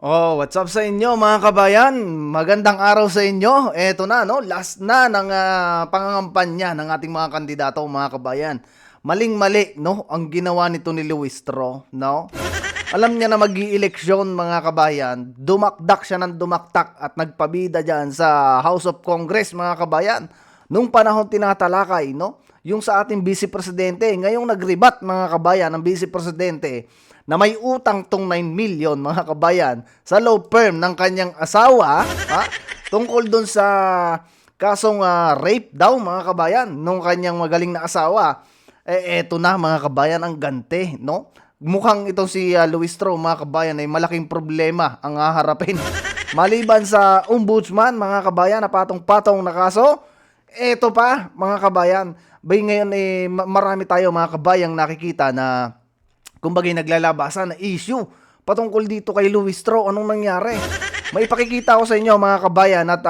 Oh, what's up sa inyo mga kabayan? Magandang araw sa inyo. Eto na, no? Last na ng pangangampanya ng ating mga kandidato, mga kabayan. Maling-mali, no? Ang ginawa nito ni Luis Tro, no? Alam niya na mag-i-eleksyon, mga kabayan. Dumakdak siya ng dumaktak at nagpabida dyan sa House of Congress, mga kabayan. Nung panahon tinatalakay, no? Yung sa ating Vice Presidente, ngayong nagribat, mga kabayan, ng Vice Presidente na may utang tong 9 million, mga kabayan, sa law firm ng kanyang asawa, tungkol dun sa kasong rape daw, mga kabayan, nung kanyang magaling na asawa. Eto na, mga kabayan, ang gante, no? Mukhang itong si Luis Tro, mga kabayan, ay malaking problema ang haharapin. Maliban sa ombudsman, mga kabayan, na patong-patong na kaso, eto pa, mga kabayan, bay ngayon marami tayo, mga kabayang, nakikita na kumbagay naglalabasan na issue patungkol dito kay Luis Tro. Anong nangyari? May ipakikita ko sa inyo, mga kabayan, at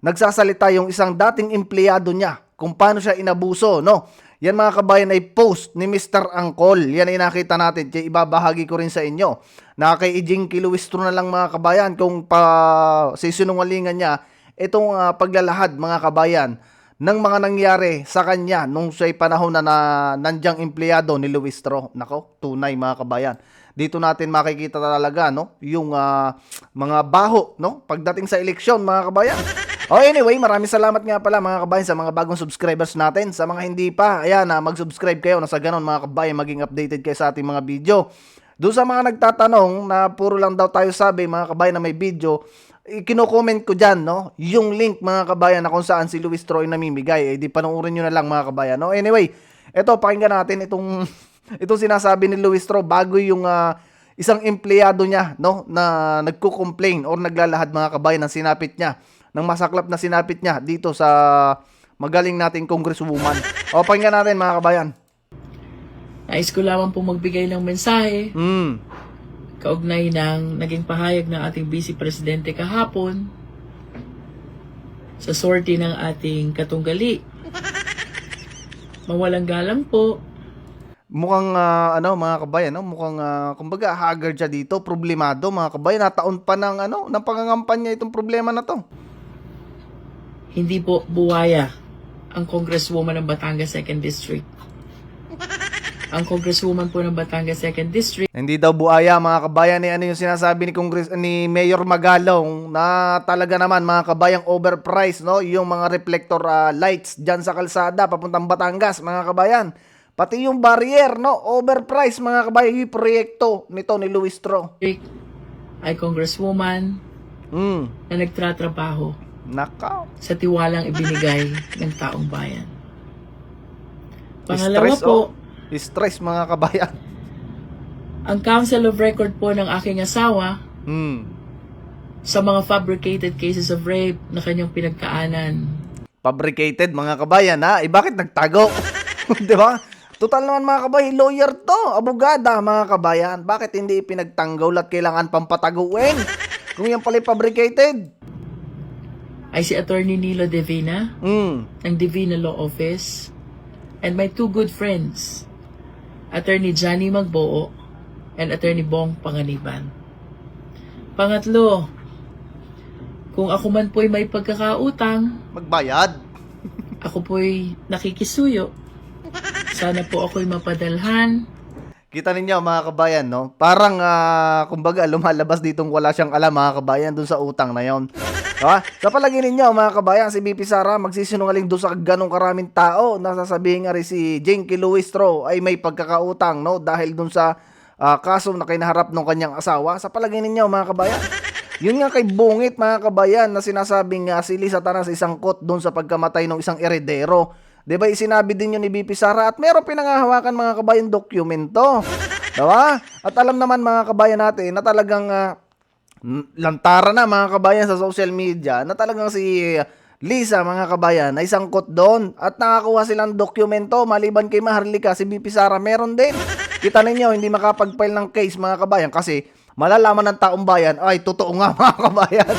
nagsasalita yung isang dating empleyado niya kung paano siya inabuso, no? Yan, mga kabayan, ay post ni Mr. Angkol. Yan ay nakita natin. Kaya ibabahagi ko rin sa inyo na kay Jinky Luis Tro na lang, mga kabayan, kung sisinungalingan niya itong paglalahad, mga kabayan, ng mga nangyari sa kanya nung siya'y panahon na, nandyang empleyado ni Luis Tro. Nako, tunay, mga kabayan. Dito natin makikita talaga, no, yung mga baho, no, pagdating sa eleksyon, mga kabayan. Anyway, maraming salamat nga pala, mga kabayan, sa mga bagong subscribers natin. Sa mga hindi pa, ayan, mag-subscribe kayo na sa ganon, mga kabayan, maging updated kayo sa ating mga video. Doon sa mga nagtatanong na puro lang daw tayo sabi, mga kabayan, na may video, kino-comment ko dyan, no, yung link, mga kabayan, na kung saan si Luis Tro namimigay. Di panoorin nyo na lang, mga kabayan, no. Anyway, eto, pakinggan natin itong itong sinasabi ni Luis Tro bago yung isang empleyado niya, no, na nagko-complain or naglalahad, mga kabayan, ng sinapit niya, ng masaklap na sinapit niya dito sa magaling nating congresswoman. O, pakinggan natin, mga kabayan. Nais ko lamang po magbigay ng mensahe kaugnay ng naging pahayag ng ating Vice Presidente kahapon sa sortie ng ating katunggali. Mawalang galang po. Mukhang mga kabayan, no, mukhang kumbaga haggard siya dito, problemado, mga kabayan. Nataon pa ng ng pangangampanya itong problema na to. Hindi po buwaya ang Congresswoman ng Batangas 2nd District. Ang Congresswoman po ng Batangas 2nd District. Hindi daw buaya, mga kabayan, ano yung sinasabi ni Mayor Magalong na talaga naman, mga kabayang, overpriced, no, yung mga reflector lights diyan sa kalsada papuntang Batangas, mga kabayan. Pati yung barrier, no, overpriced, mga kabayan, yung proyekto nito ni Luis Tro. Ay Congresswoman na nagtratrabaho Nakaw. sa tiwalang ibinigay ng taong bayan. Pangalawa Stress, po, stress, mga kabayan. ang Council of Record po ng aking asawa sa mga fabricated cases of rape na kanyang pinagkaanan. Fabricated, mga kabayan, ha? Bakit nagtago? Di ba? Total naman, mga kabayan, lawyer to, abogada, mga kabayan. Bakit hindi pinagtanggol at kailangan pampataguin? Kung yan pala fabricated. Ay si Attorney Nilo Divina ng Divina Law Office and my two good friends, Attorney Johnny Magboo and Attorney Bong Panganiban. Pangatlo, kung ako man po'y may pagkakautang, Magbayad. ako po'y nakikisuyo. Sana po ako'y mapadalhan. Kita ninyo, mga kabayan, no? Parang, kumbaga, lumalabas ditong wala siyang alam, mga kabayan, dun sa utang na yon. Sa palagay ninyo, mga kabayan, si BP Sara magsisinungaling doon sa ganong karaming tao na sasabihin nga rin si Jinky Luis Tro ay may pagkakautang, no? Dahil dun sa kaso na kinaharap ng kanyang asawa. Sa palagay ninyo, mga kabayan, yun nga kay Bungit, mga kabayan, na sinasabing si Lisa Tanas isangkot doon sa pagkamatay ng isang eredero. Diba, isinabi din yun ni BP Sara at meron pinangahawakan, mga kabayan, dokumento. Diba? At alam naman, mga kabayan natin na talagang lantara na, mga kabayan, sa social media na talagang si Lisa, mga kabayan, ay sangkot doon at nakakuha silang dokumento. Maliban kay Maharlika, si BP Sara meron din. Kita ninyo, hindi makapag-file ng case, mga kabayan, kasi malalaman ng taong bayan, ay totoo nga, mga kabayan.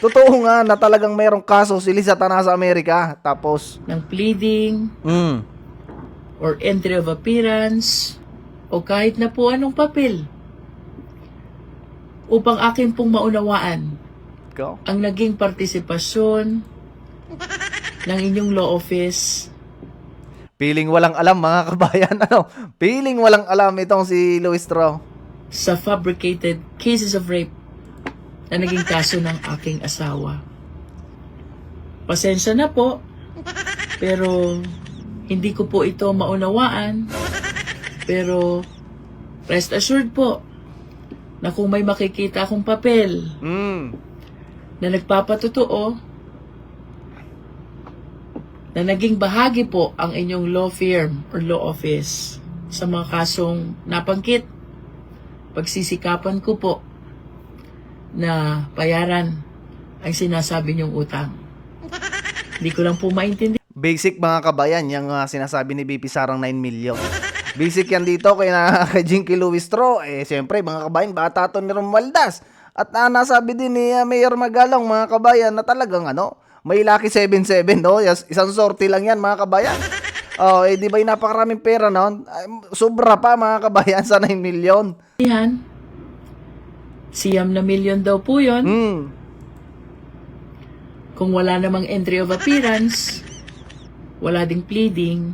Totoo nga na talagang merong kaso si Lisa Tanas sa Amerika. Tapos ng pleading or entry of appearance o kahit na po anong papel. upang akin pong maunawaan Go. ang naging partisipasyon ng inyong law office Piling walang alam mga kabayan. Ano? Piling walang alam itong si Luis Tro. sa fabricated cases of rape na naging kaso ng aking asawa. Pasensya na po, pero hindi ko po ito maunawaan. Pero rest assured po na kung may makikita akong papel na nagpapatotoo na naging bahagi po ang inyong law firm or law office sa mga kasong napangkit, pagsisikapan ko po na bayaran ang sinasabi niyong utang. Hindi ko lang po maintindihan. Basic mga kabayan, yung sinasabi ni BP Sarang 9 million. Basic yan dito kay kay Jinky Luis Tro. Siyempre mga kabayan, bata to ni Romualdez. At nasabi din ni Mayor Magalong mga kabayan na talagang may lucky 77, no? Isang sorti lang yan mga kabayan. Di ba yung napakaraming pera, no? Sobra pa mga kabayan sa 9 million. Siyam na milyon daw po yun. Kung wala namang entry of appearance, wala ding pleading,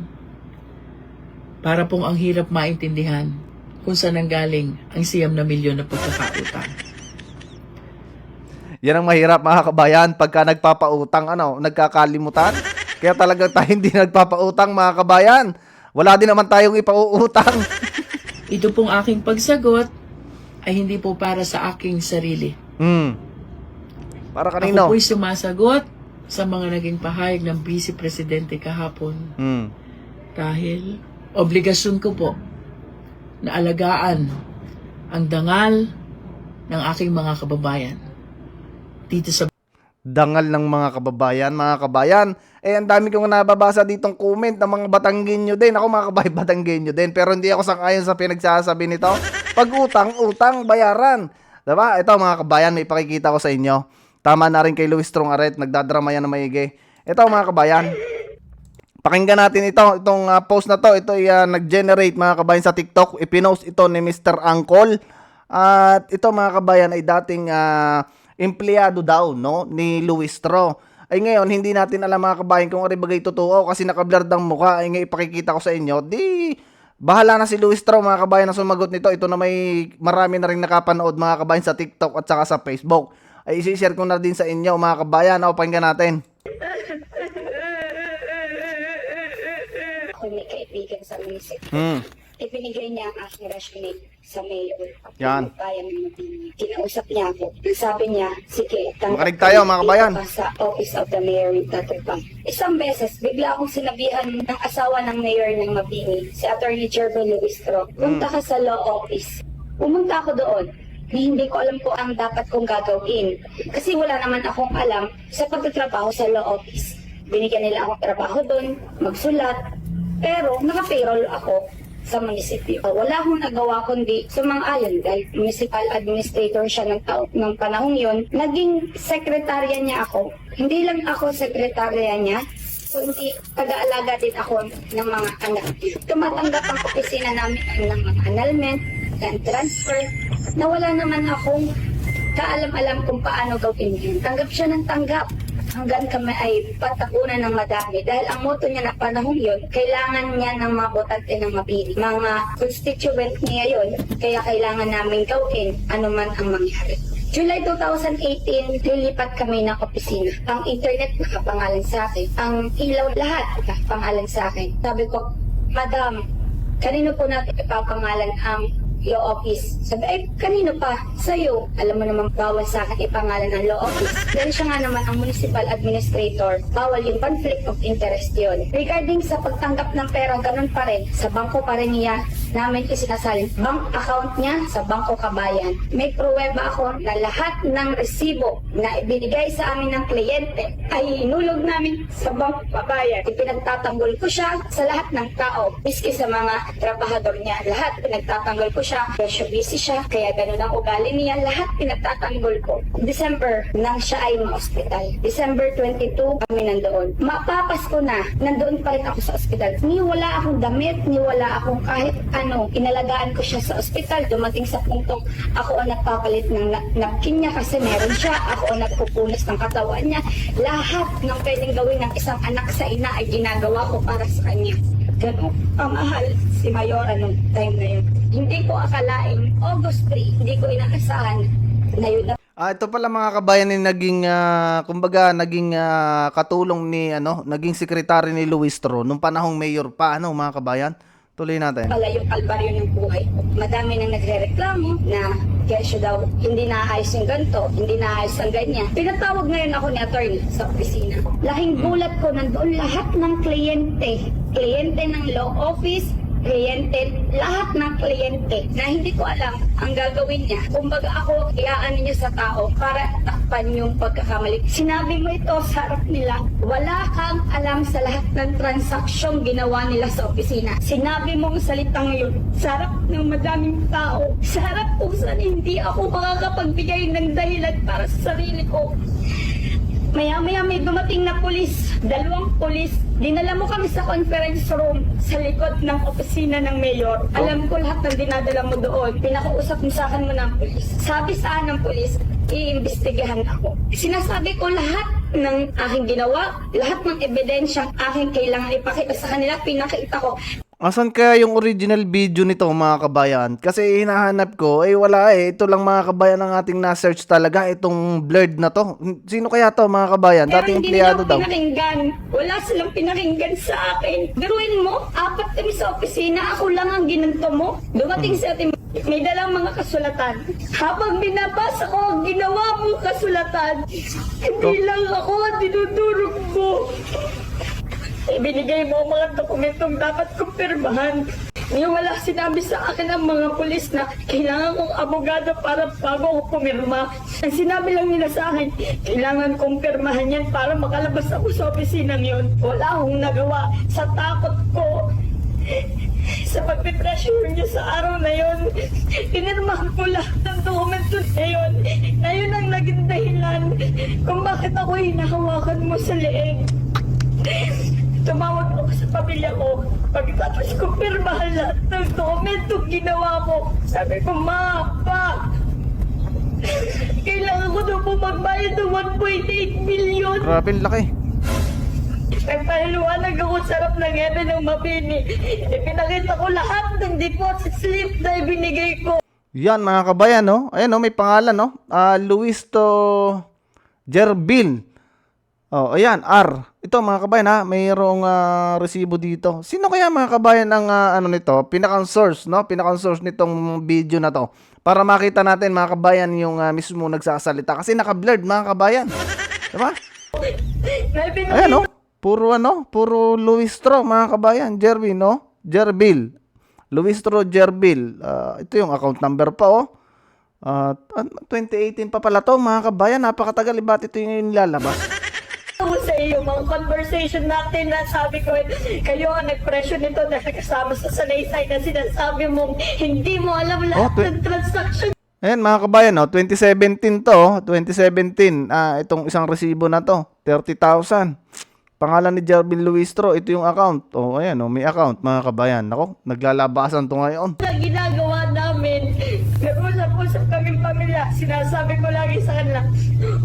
para pong ang hirap maintindihan kung saan nanggaling ang siyam na milyon na pagkakautang. Yan ang mahirap mga kabayan pagka nagpapautang, nagkakalimutan. Kaya talagang tayo hindi nagpapautang mga kabayan. Wala din naman tayong ipauutang. Ito pong aking pagsagot ay hindi po para sa aking sarili. Para kanino? Ako po'y sumasagot sa mga naging pahayag ng Vice Presidente kahapon. Dahil obligasyon ko po na alagaan ang dangal ng aking mga kababayan dito sa dangal ng mga kababayan. Ang dami kong nababasa ditong comment ng mga Batanggenyo din. Ako mga kabayan, Batanggenyo din. Pero hindi ako sang-ayon sa pinagsasabi nito. Pag utang, bayaran. Diba? Ito mga kabayan, may pakikita ko sa inyo. Tama na rin kay Luis Trong Aret, nagdadrama yan na maigi. Ito mga kabayan, pakinggan natin itong post na to. Ito ay nag-generate mga kabayan sa TikTok. Ipinost ito ni Mr. Angkol. At ito mga kabayan ay dating empleyado daw, no, ni Luis Tro. Ay ngayon, hindi natin alam mga kabayan kung bagay totoo kasi nakablurred ang mukha. Ay ngayon, ipakikita ko sa inyo. Di, bahala na si Luis Tro mga kabayan na sumagot nito. Ito na may marami na rin nakapanood mga kabayan sa TikTok at saka sa Facebook. Ay isi-share ko na din sa inyo mga kabayan. O, pakinggan natin. Ako may kaibigan sa munisip. Ibinigay niya ang aking resume sa mayor. Yan. Kinausap niya ako. Sabi niya, sige, Makinig tayo, mga kabayan. dito ka sa office of the mayor in Tatupang. Isang beses, bigla akong sinabihan ng asawa ng mayor ng Mabini, si Attorney Jervin Luis Tro, punta ka sa law office. Pumunta ako doon. Hindi ko alam kung ang dapat kong gagawin. Kasi wala naman akong alam sa pagtatrabaho sa law office. Binigyan nila akong trabaho doon, magsulat, pero naka-payroll ako sa munisipyo. Wala akong nagawa kundi sumang-ayon dahil municipal administrator siya ng panahong yon. Naging sekretarya niya ako. Hindi lang ako sekretarya niya, kundi taga-alaga din ako ng mga anak. Tumatanggap ang opisina namin ng mga annulment, land transfer, na wala naman akong kaalam-alam kung paano gawin yun. Tanggap siya ng tanggap. Hanggang kami ay patakunan ng madami. Dahil ang motto niya na panahon yun, kailangan niya ng mga botante ng mabili. Mga constituent niya yun, kaya kailangan namin gawin anuman ang mangyari. July 2018, lilipat kami ng opisina. Ang internet nakapangalan sa akin. Ang ilaw lahat nakapangalan sa akin. Sabi ko, Madam, kanino po natin ipapangalan ang law office? Sabi, kanino pa? Sa'yo. Alam mo naman, bawal sa akin ipangalan ang law office. Dahil siya nga naman ang municipal administrator, bawal yung conflict of interest yun. Regarding sa pagtanggap ng pera, ganun pa rin. Sa bangko pa rin niya namin isinasalin. Bank account niya sa Bangko Kabayan. May pruweba ako na lahat ng resibo na ibinigay sa amin ng kliyente ay inulog namin sa Bangko Kabayan. Ipinagtatanggol ko siya sa lahat ng tao, miski sa mga trabahador niya. Lahat pinagtatanggol ko siya siya, kesyo busy siya, kaya ganun ang ugali niya, lahat pinagtatanggol ko. December nang siya ay ma-hospital. December 22, kami nandoon. Mapapasko na, nandoon pa rin ako sa ospital. Ni wala akong damit, ni wala akong kahit ano. Inalagaan ko siya sa ospital. Dumating sa puntong ako ang nagpapalit ng napkin niya kasi meron siya. Ako ang nagpupunas ng katawan niya. Lahat ng pwedeng gawin ng isang anak sa ina ay ginagawa ko para sa kanya. Ganun, pamahal si Mayora nung time na yun. Hindi ko akalain, August 3, hindi ko inaasahan na yun na Ito pala mga kabayan ni naging kumbaga naging katulong ni naging sekretary ni Luistro nung panahong mayor pa mga kabayan. Tuloy natin. pala yung kalbaryo ng buhay ko. Madami nang nagrereklamo na kesyo daw hindi naayos yung ganito, hindi naayos ang ganyan. Pinatawag ngayon ako ni attorney sa opisina. Lahing gulat ko, nandoon lahat ng kliyente ng law office, kliyente, lahat ng kliyente na hindi ko alam ang gagawin niya. Kumbaga ako, iaan niya sa tao para takpan yung pagkakamali. Sinabi mo ito sa harap nila, wala kang alam sa lahat ng transaksyong ginawa nila sa opisina. Sinabi mong salitang yun sa harap ng madaming tao, sa harap kung saan hindi ako makakapagbigay ng dahilan para sa sarili ko. Maya-maya may dumating na pulis, 2 pulis. Dinala mo kami sa conference room sa likod ng opisina ng mayor. Alam ko lahat ng dinadala mo doon. Pinakausap mo sa akin mo ng pulis. Sabi sa ng pulis, iimbestigahan ako. Sinasabi ko lahat ng aking ginawa, lahat ng ebidensyang aking kailangan ipakita sa kanila, pinakita ko. Asan kaya yung original video nito mga kabayan? Kasi hinahanap ko, wala Ito lang mga kabayan ang ating na-search talaga, itong blurred na to. Sino kaya to mga kabayan? Pero Dating hindi empleyado nila daw. pinakinggan. Wala silang pinakinggan sa akin. Biruin mo, 4 kami sa opisina, ako lang ang ginanto mo. Dumating sa atin, may dalang mga kasulatan. Habang binabasa ko ang ginawa mong kasulatan, hindi lang ako ang dinudurog mo. Ibinigay mo ang mga dokumentong dapat kumpirmahan. Ngayon wala sinabi sa akin ang mga pulis na kailangan kong abogado para bago ako pumirma. Ang sinabi lang nila sa akin, kailangan kong pirmahan yan para makalabas ako sa opisinang yun. Wala akong nagawa sa takot ko. Sa pagpipressure niyo sa araw na yun, pinirmahan ko lahat ng dokumento na yun. Na yun ang naging dahilan kung bakit ako hinahawakan mo sa leeg. Tumawag ako sa pamilya ko. Pagkatapos ko pirmahan lahat ng dokumentong ginawa mo. Sabi ko, Ma, Pa, kailangan ko daw po magbayad ng 1.8 million. Grabe laki. Nagpaliwanag ako sa harap ng ebe ng Mabini. Ipinakita ko lahat ng deposit slip na ibinigay ko. Yan mga kabayan Ayan may pangalan Luisto Jerbil. Ayan, R. Ito mga kabayan mayroong resibo dito. Sino kaya mga kabayan ang nito? Pinakang source nitong video na to. Para makita natin mga kabayan yung mismo nagsasalita. Kasi naka-blurred mga kabayan. Diba? Ayan puro Luistro mga kabayan. Jerbil. Luistro Jerbil. Ito yung account number pa 2018 pa pala to mga kabayan. Napakatagal. Ba't ito yung nilalabas? Sa iyo, mga conversation natin na sabi ko, kayo ang nag-pressure nito dahil kasama sa salaysay na sinasabi mong hindi mo alam lahat ng transaction. Ayan mga kabayan 2017 to 2017 itong isang resibo na to 30,000 pangalan ni Jervin Luistro, ito yung account ayan may account mga kabayan. Nako, naglalabasan to ngayon. Ang ginagawa namin, nag-usap-usap kaming pamilya, sinasabi ko lagi sa kanila,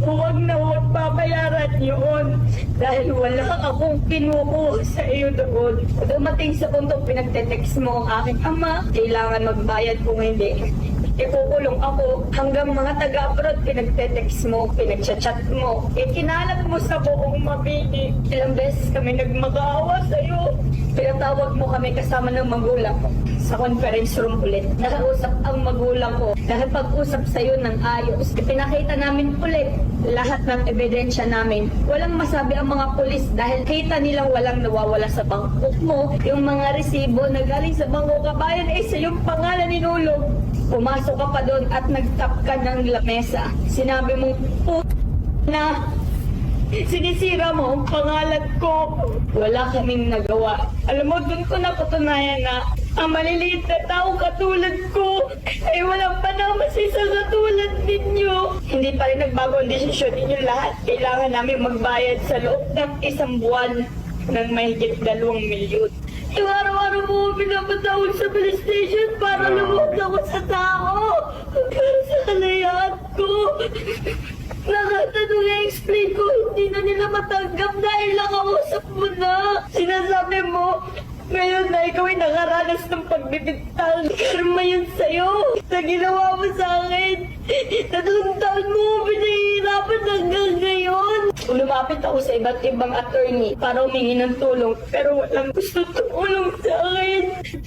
huwag na huwag babayaran yun dahil wala akong kinukuha sa iyo doon. Dumating sa puntong pinagte-text mo ang aking ama, kailangan magbayad kung hindi. Ikukulong ako hanggang mga taga-abroad pinagte-text mo, pinag-chat mo. Kinalap mo sa buong Mabini. Ilang beses kami nagmag-aawa sa'yo. Pinatawag mo kami kasama ng magulang ko sa conference room ulit. Nakausap ang magulang ko. Nakipag-usap sa'yo ng ayos. Ipinakita namin ulit lahat ng ebidensya namin. Walang masabi ang mga pulis dahil kita nilang walang nawawala sa bangko mo. Yung mga resibo na galing sa bangko kabayan ay sa yung pangalan ninulog. Pumasok ka pa doon at nagtap ka ng lamesa. Sinabi mong na sinisira mo ang pangalan ko. Wala kaming nagawa. Alam mo, doon ko napatunayan na Ang maliliit na tao katulad ko ay walang panamasisa katulad ninyo. Hindi pa rin nagbago ang desisyon ninyo lahat. Kailangan namin magbayad sa loob ng 1 buwan ng mahigit 2 milyon. Yung araw-araw mo pinapatawag sa police station para lumuhod ako sa tao. Para sa kalayaan ko. Nakatanong i-explain ko, hindi na nila matanggap dahil nakausap mo na. Sinasabi mo, ngayon na ikaw ay nakaranas ng pagbibintang. Karma yun sa'yo. Sa ginawa mo sa akin. 3 taon mo pinahihirapan hanggang ngayon. Lumapit ako sa iba't ibang attorney para humingi ng tulong pero walang gusto tumulong sa akin.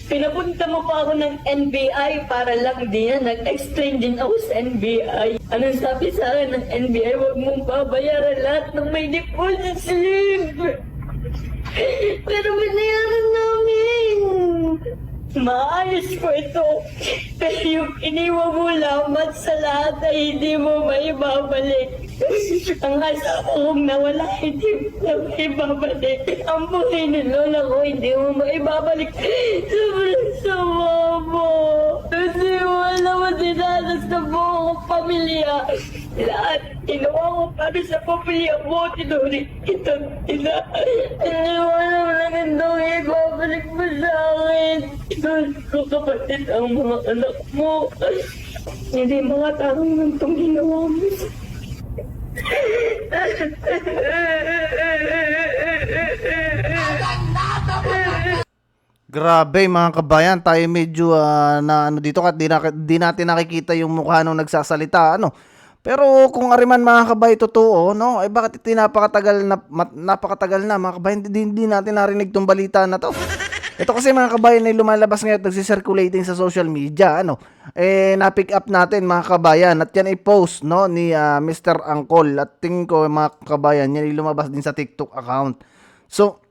Pinapunta mo pa ako ng NBI para lang din nag-explain din ako sa NBI. Anong sabi sa akin ng NBI? Huwag mong babayaran lahat ng may deposit slip. Pero binayaran namin. Maayos ko ito. Pero yung iniwan mo lamang sa lahat ay hindi mo maibabalik. Ang asawa kong nawala, hindi mo na maibabalik. Ang buhay ng lola ko, hindi mo maibabalik. Sobrang sama mo. Kasi wala mo dinanas na buong pamilya. Lahat, ginawa ko para sa pamilya mo. Tinurik kitang ina. Hindi mo alam na gandong ibabalik mo sa akin. Doon ko kapatid ang mga anak mo. Hindi mga tarong ng itong ginawa mo sa Grabe mga kabayan, tayo medyo na ano dito at di natin nakikita yung mukha nung nagsasalita, ano. Pero kung ariman mga kabay totoo, no, ay bakit ito napakatagal na mga kabayan, hindi natin narinig tong balita na to. Ito kasi mga kabayan ay lumalabas ngayon at nagsisirculating sa social media, ano. Na-pick up natin mga kabayan at yan ay post, no, ni Mr. Angkol at tingin ko mga kabayan, yan ay lumabas din sa TikTok account. So,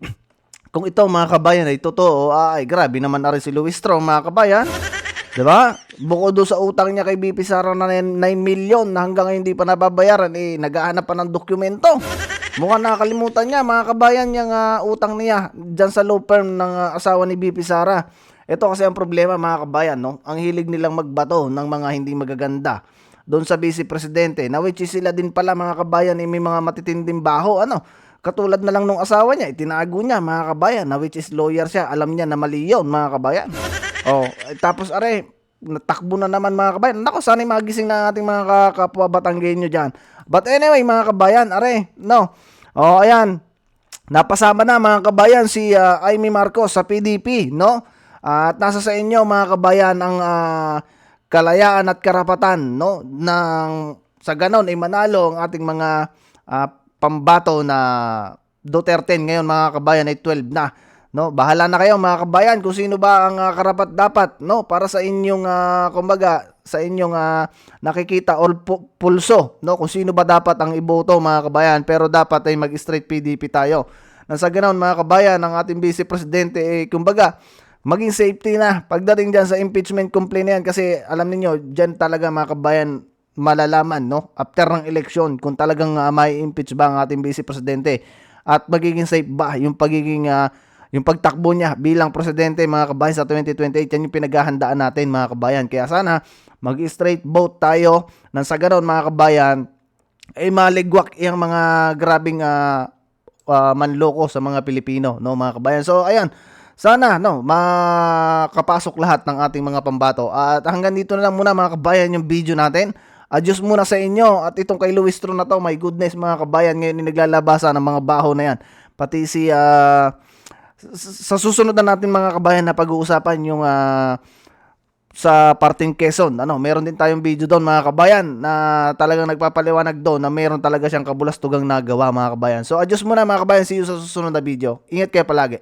kung ito mga kabayan ay totoo, ay grabe naman na rin si Luis Strong mga kabayan. Diba? Bukod doon sa utang niya kay BP Sara na 9 million na hanggang ngayon hindi pa nababayaran, naghahanap pa ng dokumento. Mukhang nakakalimutan niya mga kabayan yung utang niya dyan sa law firm ng asawa ni BP Sara. Ito kasi ang problema mga kabayan, no? Ang hilig nilang magbato ng mga hindi magaganda doon sa vice presidente, na which is sila din pala mga kabayan may mga matitinding baho, ano? Katulad na lang nung asawa niya, itinago niya mga kabayan, na which is lawyer siya, alam niya na mali yun mga kabayan. Tapos natakbo na naman mga kabayan. Nako, sana'y magising na ating mga kapwa Batanggenyo dyan. But anyway mga kabayan, no. Ayan, napasama na mga kabayan si Amy Marcos sa PDP, no. At nasa sa inyo mga kabayan ang kalayaan at karapatan, no, sa ganon ay manalo ang ating mga pambato na Duterte ngayon mga kabayan ay 12 na, no. Bahala na kayo mga kabayan kung sino ba ang karapat dapat, no, para sa inyong kumbaga sa inyong nakikita or pulso, no, kung sino ba dapat ang iboto mga kabayan, pero dapat ay mag-straight PDP tayo. Nang sa ganoon mga kabayan, ang ating vice presidente kumbaga maging safety na pagdating diyan sa impeachment complaint na yan, kasi alam niyo diyan talaga mga kabayan malalaman, no, after ng eleksyon kung talagang may impeach ba ang ating vice presidente at magiging safe ba yung pagiging yung pagtakbo niya bilang presidente mga kabayan sa 2028. Yan yung pinaghahandaan natin mga kabayan. Kaya sana mag-straight vote tayo nang sa ganoon mga kabayan ay maligwak yung mga grabing manloko sa mga Pilipino, no mga kabayan. So ayan, sana no makapasok lahat ng ating mga pambato. At hanggang dito na lang muna mga kabayan yung video natin. Adios muna sa inyo. At itong kay Luis Strong na to, my goodness mga kabayan, ngayon naglalabasa ng mga baho na yan. Pati si sa susunod na natin mga kabayan na pag-uusapan yung sa parting Quezon, meron din tayong video doon mga kabayan na talagang nagpapaliwanag doon na meron talaga siyang kabulastugang nagawa mga kabayan. So adios muna mga kabayan, see you sa susunod na video. Ingat kayo palagi.